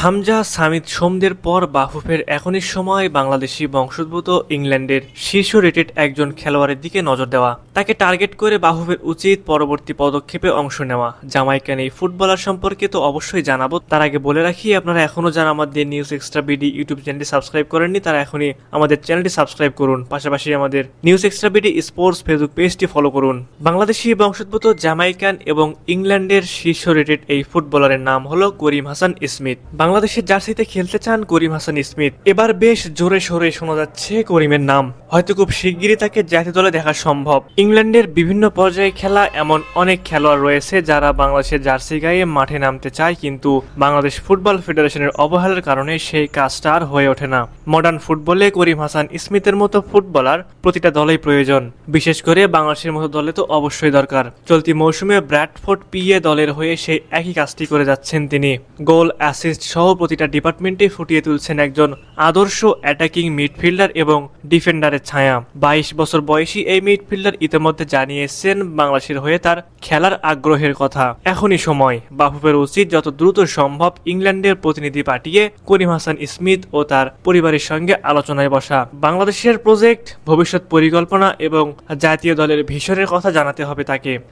হামজা সামিদ সোমদের পর বাফুফের এখনই সময় বাংলাদেশি বংশোদ্ভূত ইংল্যান্ডের শীর্ষ রেটেড একজন খেলোয়াড়ের দিকে নজর দেওয়া। তাকে টার্গেট করে বাফুফের উচিত পরবর্তী পদক্ষেপে অংশ নেওয়া। জামাইকান এই ফুটবলার সম্পর্কে তো অবশ্যই জানাবো, তার আগে বলে রাখি আপনারা এখনো যারা আমাদের নিউজ এক্সট্রা বিডি ইউটিউব চ্যানেলটি সাবস্ক্রাইব করেননি তারা এখনই আমাদের চ্যানেলটি সাবস্ক্রাইব করুন, পাশাপাশি আমাদের news extra BD sports Facebook পেজটি ফলো করুন। বাংলাদেশি বংশোদ্ভূত জামাইকান এবং ইংল্যান্ডের শীর্ষ রেটেড এই ফুটবলারের নাম হলো করিম হাসান স্মিথ। বাংলাদেশের জার্সিতে খেলতে চান করিম হাসান স্মিথ। এবার বেশ জোরে সোরে শোনা যাচ্ছে করিমের নাম, হয়তো খুব শিগগিরই তাকে জাতীয় দলে দেখা সম্ভব। ইংল্যান্ডের বিভিন্ন পর্যায়ে খেলা এমন অনেক খেলোয়াড় রয়েছে যারা বাংলাদেশের জার্সি গায়ে মাঠে নামতে চায়, কিন্তু বাংলাদেশ ফুটবল ফেডারেশনের অবহেলার কারণে সেই কাজটা আর হয়ে ওঠে না। মডার্ন ফুটবলে করিম হাসান স্মিথের মতো ফুটবলার প্রতিটা দলেই প্রয়োজন, বিশেষ করে বাংলাদেশের মতো দলে তো অবশ্যই দরকার। চলতি মৌসুমে ব্র্যাডফোর্ড পিএ দলের হয়ে সেই একই কাজটি করে যাচ্ছেন তিনি। গোল, অ্যাসিস্ট সহ প্রতিটা ডিপার্টমেন্টে ফুটিয়ে তুলছেন একজন আদর্শ অ্যাটাকিং মিডফিল্ডার এবং ডিফেন্ডারের ছায়া। 22 বছর বয়সী এই মিডফিল্ডার ইতিমধ্যে জানিয়েছেন বাংলাদেশের হয়ে তার খেলার আগ্রহের কথা। এখনই সময়, বাফুফের উচিত যত দ্রুত সম্ভব ইংল্যান্ডের প্রতিনিধি পাঠিয়ে করিম হাসান স্মিথ ও তার পরিবারের সঙ্গে আলোচনায় বসা। বাংলাদেশের প্রজেক্ট, ভবিষ্যৎ পরিকল্পনা এবং জাতীয় দলের ভিশনের কথা জানাতে হবে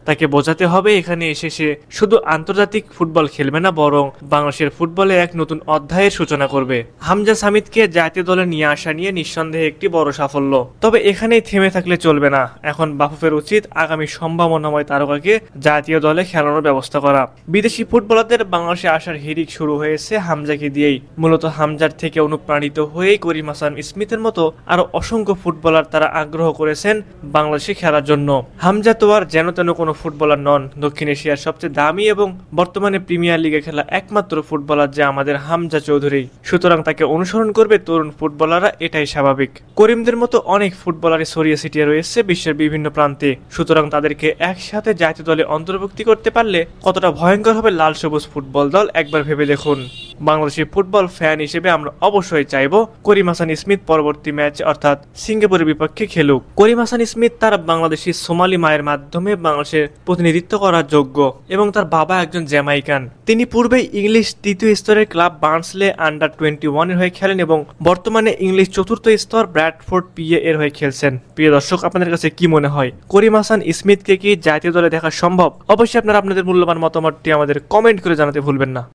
তাকে বোঝাতে হবে এখানে এসে সে শুধু আন্তর্জাতিক ফুটবল খেলবে না, বরং বাংলাদেশের ফুটবলে এক নতুন অধ্যায়ের সূচনা করবে। হামজা সামিদকে জাতীয় দলে নিয়ে আসা নিয়ে নিঃসন্দেহে একটি বড় সাফল্য, তবে এখানেই থেমে থাকলে চলবে না। এখন বাফুফের উচিত আগামী সম্ভাবনাময় তারকাকে জাতীয় দলে খেলানোর ব্যবস্থা করা। বিদেশি ফুটবলারদের বাংলাদেশে আসার হিড়িক শুরু হয়েছে হামজাকে দিয়েই। মূলত হামজার থেকে অনুপ্রাণিত হয়েই করিম হাসান স্মিথের মতো আরো অসংখ্য ফুটবলার তারা আগ্রহ করেছেন বাংলাদেশে খেলার জন্য। হামজা তো আর যেন তেন কোনো ফুটবলার নন, দক্ষিণ এশিয়ার সবচেয়ে দামি এবং বর্তমানে প্রিমিয়ার লিগে খেলা একমাত্র ফুটবলার যে আমাদের হামজা চৌধুরী, সুতরাং তাকে অনুসরণ করবে তরুণ ফুটবলাররা, এটাই স্বাভাবিক। করিমদের মতো অনেক ফুটবলারে ছড়িয়ে ছিটিয়ে রয়েছে বিশ্বের বিভিন্ন প্রান্তে, সুতরাং তাদেরকে একসাথে জাতীয় দলে অন্তর্ভুক্তি করতে পারলে কতটা ভয়ঙ্কর হবে লাল সবুজ ফুটবল দল একবার ভেবে দেখুন। বাংলাদেশি ফুটবল ফ্যান হিসেবে আমরা অবশ্যই চাইব করিম হাসান স্মিথ পরবর্তী ম্যাচ অর্থাৎ সিঙ্গাপুরের বিপক্ষে খেলুক। করিম হাসান স্মিথ তার বাংলাদেশি সোমালি মায়ের মাধ্যমে বাংলাদেশের প্রতিনিধিত্ব করার যোগ্য এবং তার বাবা একজন জ্যামাইকান। তিনি পূর্বেই ইংলিশ তৃতীয় স্তরের ক্লাব বার্নসলে আন্ডার-21 এর হয়ে খেলেন এবং বর্তমানে ইংলিশ চতুর্থ স্তর ব্র্যাডফোর্ড পিএ এর হয়ে খেলছেন। প্রিয় দর্শক, আপনাদের কাছে কি মনে হয় করিম হাসান স্মিথকে কি জাতীয় দলে দেখা সম্ভব? অবশ্যই আপনারা আপনাদের মূল্যবান মতামতটি আমাদের কমেন্ট করে জানাতে ভুলবেন না।